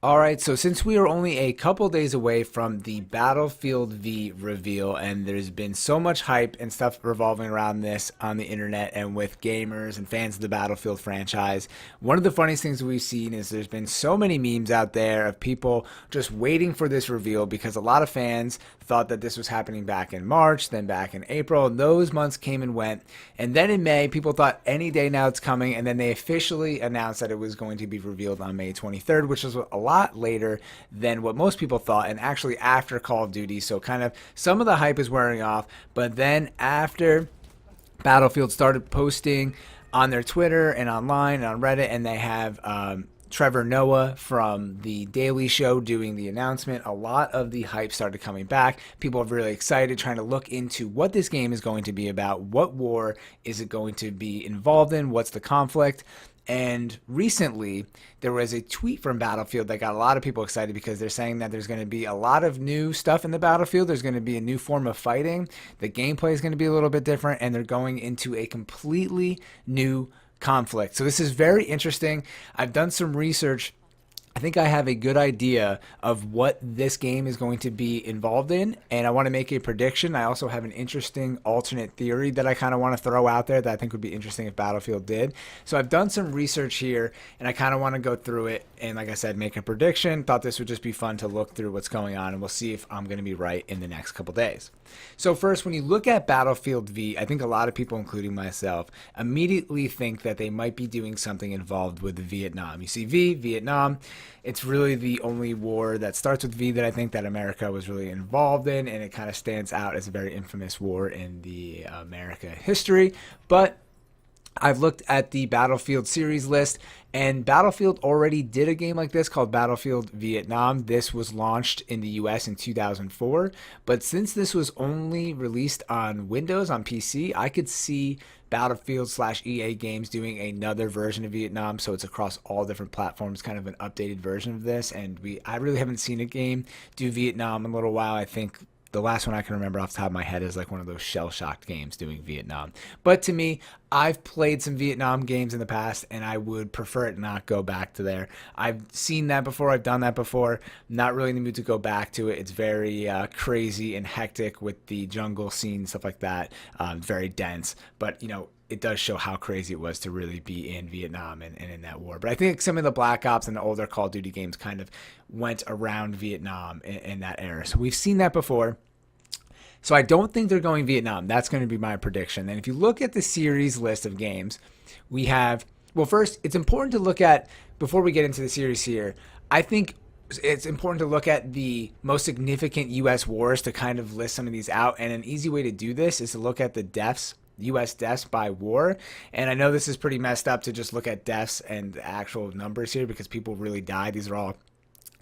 All right, so since we are only a couple days away from the Battlefield V reveal, and there's been so much hype and stuff revolving around this on the internet and with gamers and fans of the Battlefield franchise, one of the funniest things we've seen is there's been so many memes out there of people just waiting for this reveal because a lot of fans thought that this was happening back in March, then back in April, and those months came and went. And then in May, people thought any day now it's coming, and then they officially announced that it was going to be revealed on May 23rd, which was a lot later than what most people thought, and actually after Call of Duty. So kind of some of the hype is wearing off, but then after Battlefield started posting on their Twitter and online and on Reddit, and they have Trevor Noah from The Daily Show doing the announcement. A lot of the hype started coming back. People are really excited, trying to look into what this game is going to be about. What war is it going to be involved in? What's the conflict? And recently, there was a tweet from Battlefield that got a lot of people excited because they're saying that there's going to be a lot of new stuff in the Battlefield. There's going to be a new form of fighting. The gameplay is going to be a little bit different, and they're going into a completely new conflict. So this is very interesting. I've done some research. I think I have a good idea of what this game is going to be involved in, and I want to make a prediction. I also have an interesting alternate theory that I kind of want to throw out there that I think would be interesting if Battlefield did. So I've done some research here, and I kind of want to go through it and, like I said, make a prediction. Thought this would just be fun to look through what's going on, and we'll see if I'm going to be right in the next couple days. So first, when you look at Battlefield V, I think a lot of people, including myself, immediately think that they might be doing something involved with Vietnam. You see Vietnam. It's really the only war that starts with V that I think that America was really involved in, and it kind of stands out as a very infamous war in the America history. But I've looked at the Battlefield series list, and Battlefield already did a game like this called Battlefield Vietnam. This was launched in the US in 2004, but since this was only released on Windows, on PC, I could see Battlefield slash EA Games doing another version of Vietnam, so it's across all different platforms, kind of an updated version of this. And I really haven't seen a game do Vietnam in a little while. I think the last one I can remember off the top of my head is like one of those shell-shocked games doing Vietnam. But to me, I've played some Vietnam games in the past, and I would prefer it not go back to there. I've seen that before. I've done that before. Not really in the mood to go back to it. It's very crazy and hectic with the jungle scene, stuff like that. Very dense. But, it does show how crazy it was to really be in Vietnam and in that war. But I think some of the Black Ops and the older Call of Duty games kind of went around Vietnam in that era. So we've seen that before. So I don't think they're going Vietnam. That's going to be my prediction. And if you look at the series list of games, we have, well, first, it's important to look at, before we get into the series here, I think it's important to look at the most significant U.S. wars to kind of list some of these out. And an easy way to do this is to look at the deaths, U.S. deaths by war. And I know this is pretty messed up to just look at deaths and the actual numbers here because people really died. These are all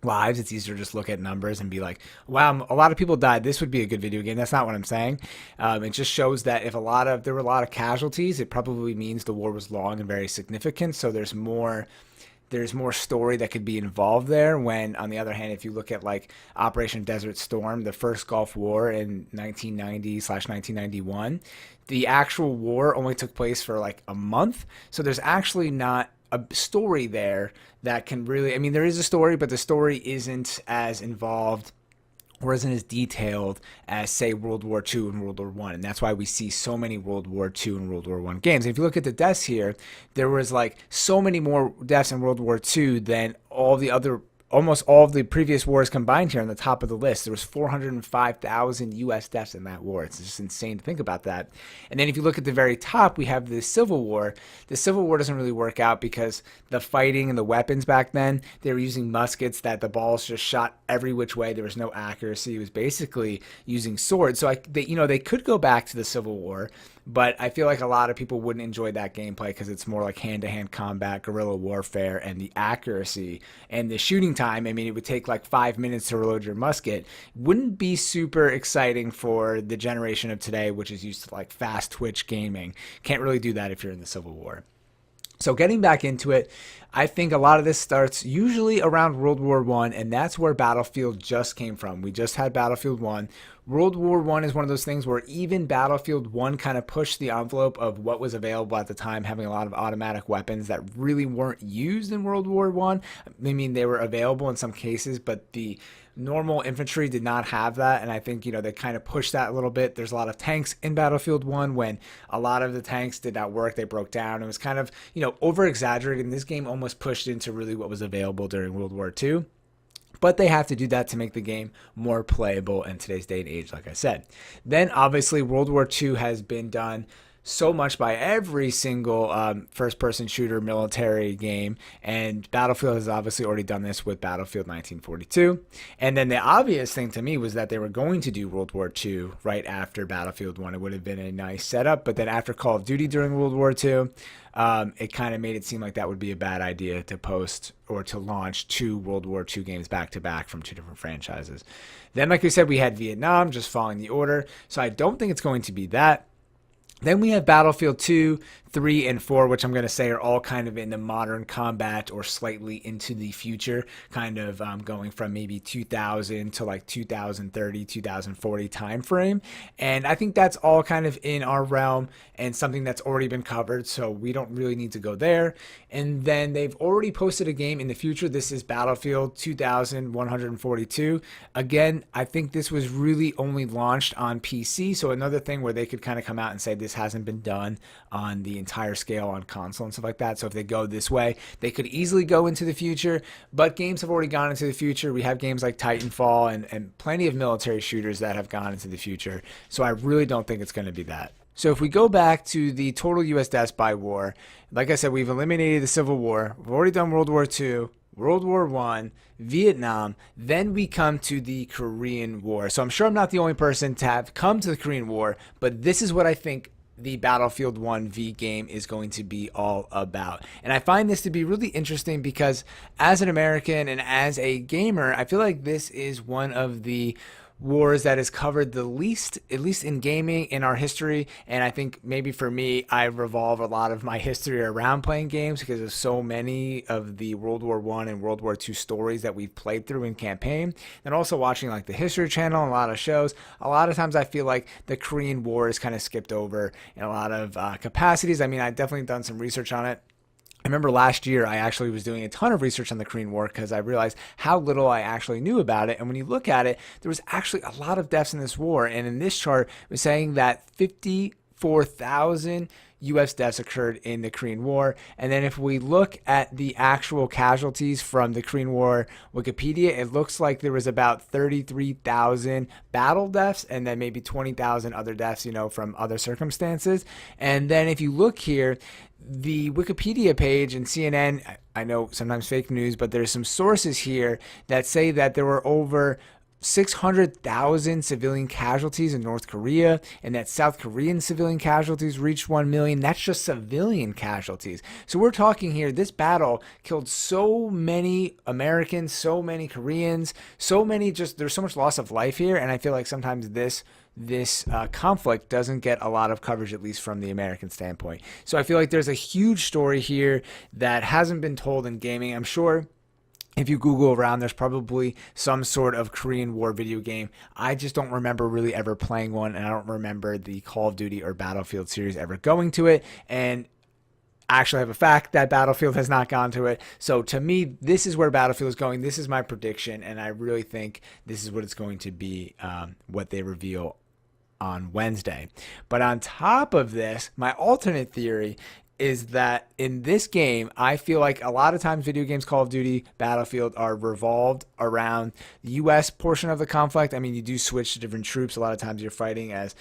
lives. It's easier to just look at numbers and be like, wow, a lot of people died. This would be a good video game. That's not what I'm saying. It just shows that if there were a lot of casualties, it probably means the war was long and very significant. So there's more story that could be involved there. When, on the other hand, if you look at like Operation Desert Storm, the first Gulf War in 1990/1991, the actual war only took place for like a month. So there's actually not a story there that can really, I mean, there is a story, but the story isn't as involved or isn't as detailed as, say, World War II and World War One. And that's why we see so many World War II and World War One games. And if you look at the deaths here, there was like so many more deaths in World War II than almost all of the previous wars combined here on the top of the list. There was 405,000 U.S. deaths in that war. It's just insane to think about that. And then if you look at the very top, we have the Civil War. The Civil War doesn't really work out because the fighting and the weapons back then, they were using muskets that the balls just shot every which way. There was no accuracy. It was basically using swords. So they could go back to the Civil War, but I feel like a lot of people wouldn't enjoy that gameplay because it's more like hand-to-hand combat, guerrilla warfare, and the accuracy and the shooting time. I mean, it would take like 5 minutes to reload your musket. Wouldn't be super exciting for the generation of today, which is used to like fast twitch gaming. Can't really do that if you're in the Civil War. So getting back into it, I think a lot of this starts usually around World War One, and that's where Battlefield just came from. We just had Battlefield One. World War One is one of those things where even Battlefield One kind of pushed the envelope of what was available at the time, having a lot of automatic weapons that really weren't used in World War One. I mean, they were available in some cases, but the normal infantry did not have that, and I think they kind of pushed that a little bit. There's a lot of tanks in Battlefield 1. When a lot of the tanks did not work, they broke down. It was kind of over exaggerated, and this game almost pushed into really what was available during World War II. But they have to do that to make the game more playable in today's day and age, like I said. Then obviously World War II has been done so much by every single first-person shooter military game, and Battlefield has obviously already done this with Battlefield 1942. And then the obvious thing to me was that they were going to do World War II right after Battlefield 1. It would have been a nice setup, but then after Call of Duty during World War II, it kind of made it seem like that would be a bad idea to post or to launch two World War II games back-to-back from two different franchises. Then, like we said, we had Vietnam, just following the order, so I don't think it's going to be that. Then we have Battlefield 2, 3, and 4, which I'm going to say are all kind of in the modern combat or slightly into the future, kind of going from maybe 2000 to like 2030, 2040 time frame. And I think that's all kind of in our realm and something that's already been covered, so we don't really need to go there. And then they've already posted a game in the future. This is Battlefield 2142. Again, I think this was really only launched on PC, so another thing where they could kind of come out and say this hasn't been done on the entire scale on console and stuff like that. So if they go this way, they could easily go into the future, but games have already gone into the future. We have games like Titanfall and plenty of military shooters that have gone into the future. So I really don't think it's going to be that. So if we go back to the total U.S. deaths by war, like I said, we've eliminated the Civil War. We've already done World War II, World War I, Vietnam, then we come to the Korean War. So I'm sure I'm not the only person to have come to the Korean War, but this is what I think the Battlefield 1 V game is going to be all about. And I find this to be really interesting because as an American and as a gamer, I feel like this is one of the wars that has covered the least, at least in gaming, in our history. And I think maybe for me, I revolve a lot of my history around playing games because of so many of the World War I and World War II stories that we've played through in campaign. And also watching like the History Channel and a lot of shows. A lot of times I feel like the Korean War is kind of skipped over in a lot of capacities. I mean, I've definitely done some research on it. I remember last year I actually was doing a ton of research on the Korean War because I realized how little I actually knew about it. And when you look at it, there was actually a lot of deaths in this war. And in this chart, it was saying that 54,000 U.S. deaths occurred in the Korean War. And then if we look at the actual casualties from the Korean War Wikipedia, it looks like there was about 33,000 battle deaths and then maybe 20,000 other deaths, from other circumstances. And then if you look here, the Wikipedia page and CNN, I know sometimes fake news, but there's some sources here that say that there were over 600,000 civilian casualties in North Korea, and that South Korean civilian casualties reached 1 million. That's just civilian casualties. So we're talking here, this battle killed so many Americans, so many Koreans, there's so much loss of life here, and I feel like sometimes this conflict doesn't get a lot of coverage, at least from the American standpoint. So I feel like there's a huge story here that hasn't been told in gaming. I'm sure if you Google around, there's probably some sort of Korean War video game. I just don't remember really ever playing one, and I don't remember the Call of Duty or Battlefield series ever going to it. And I actually have a fact that Battlefield has not gone to it. So to me, this is where Battlefield is going. This is my prediction, and I really think this is what it's going to be, what they reveal on Wednesday. But on top of this, my alternate theory is that in this game, I feel like a lot of times video games, Call of Duty, Battlefield, are revolved around the U.S. portion of the conflict. I mean, you do switch to different troops. A lot of times you're fighting as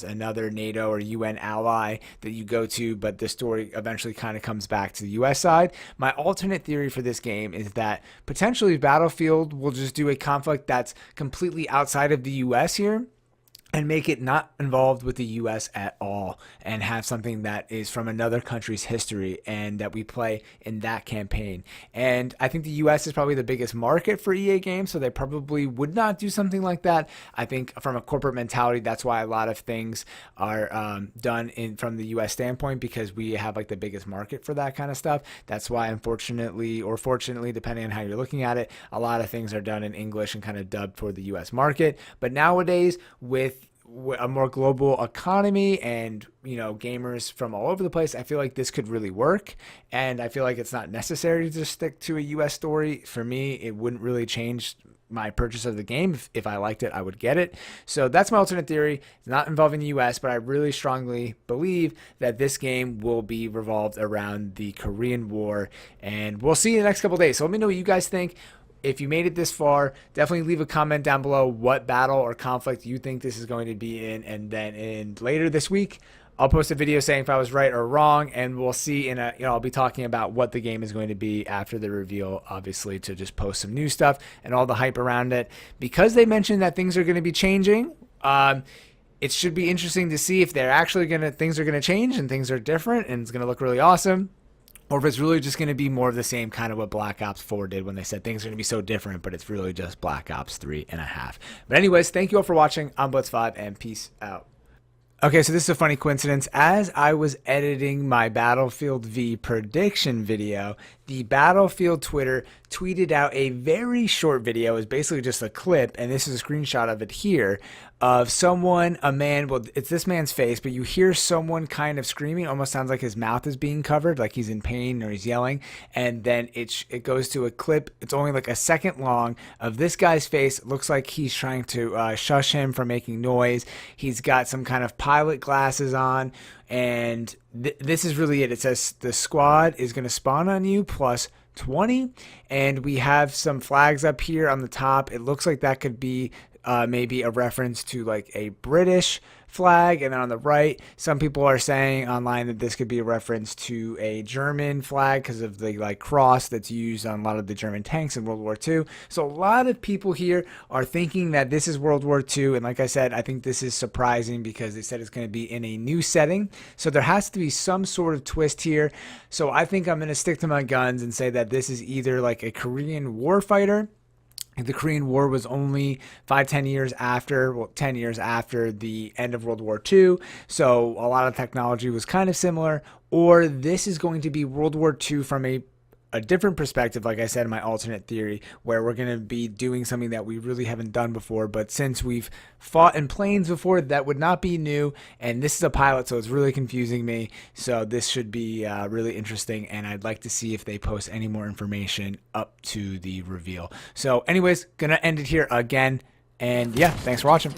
another NATO or UN ally that you go to, but the story eventually kind of comes back to the U.S. side. My alternate theory for this game is that potentially Battlefield will just do a conflict that's completely outside of the U.S. here. and make it not involved with the US at all, and have something that is from another country's history and that we play in that campaign. And I think the US is probably the biggest market for EA games, so they probably would not do something like that. I think from a corporate mentality, that's why a lot of things are done in from the US standpoint, because we have like the biggest market for that kind of stuff. That's why, unfortunately or fortunately, depending on how you're looking at it, a lot of things are done in English and kind of dubbed for the US market. But nowadays, with a more global economy and gamers from all over the place, I feel like this could really work. And I feel like it's not necessary to stick to a US story. For me, it wouldn't really change my purchase of the game. If I liked it, I would get it. So that's my alternate theory. It's not involving the US, but I really strongly believe that this game will be revolved around the Korean War, and we'll see in the next couple days. So let me know what you guys think. If you made it this far, definitely leave a comment down below what battle or conflict you think this is going to be in. And then later this week, I'll post a video saying if I was right or wrong, and we'll see I'll be talking about what the game is going to be after the reveal, obviously, to just post some new stuff and all the hype around it. Because they mentioned that things are going to be changing, it should be interesting to see if things are going to change and things are different and it's going to look really awesome. Or if it's really just going to be more of the same, kind of what Black Ops 4 did when they said things are going to be so different, but it's really just Black Ops 3.5. But anyways, thank you all for watching. I'm Blitz5, and peace out. Okay, so this is a funny coincidence. As I was editing my Battlefield V prediction video, the Battlefield Twitter tweeted out a very short video. It was basically just a clip, and this is a screenshot of it here, of a man, well, it's this man's face, but you hear someone kind of screaming. It almost sounds like his mouth is being covered, like he's in pain or he's yelling. And then it goes to a clip. It's only like a second long of this guy's face. It looks like he's trying to shush him from making noise. He's got some kind of pilot glasses on. And this is really it. It says the squad is going to spawn on you plus 20. And we have some flags up here on the top. It looks like that could be maybe a reference to like a British flag. And then on the right, some people are saying online that this could be a reference to a German flag because of the like cross that's used on a lot of the German tanks in World War II. So a lot of people here are thinking that this is World War II. And like I said, I think this is surprising because they said it's going to be in a new setting. So there has to be some sort of twist here. So I think I'm going to stick to my guns and say that this is either like a Korean war fighter. The Korean War was only 10 years after the end of World War II. So a lot of technology was kind of similar. Or this is going to be World War II from a different perspective, like I said in my alternate theory, where we're going to be doing something that we really haven't done before. But since we've fought in planes before, that would not be new. And this is a pilot, so it's really confusing me. So this should be really interesting. And I'd like to see if they post any more information up to the reveal. So anyways, going to end it here again. And yeah, thanks for watching.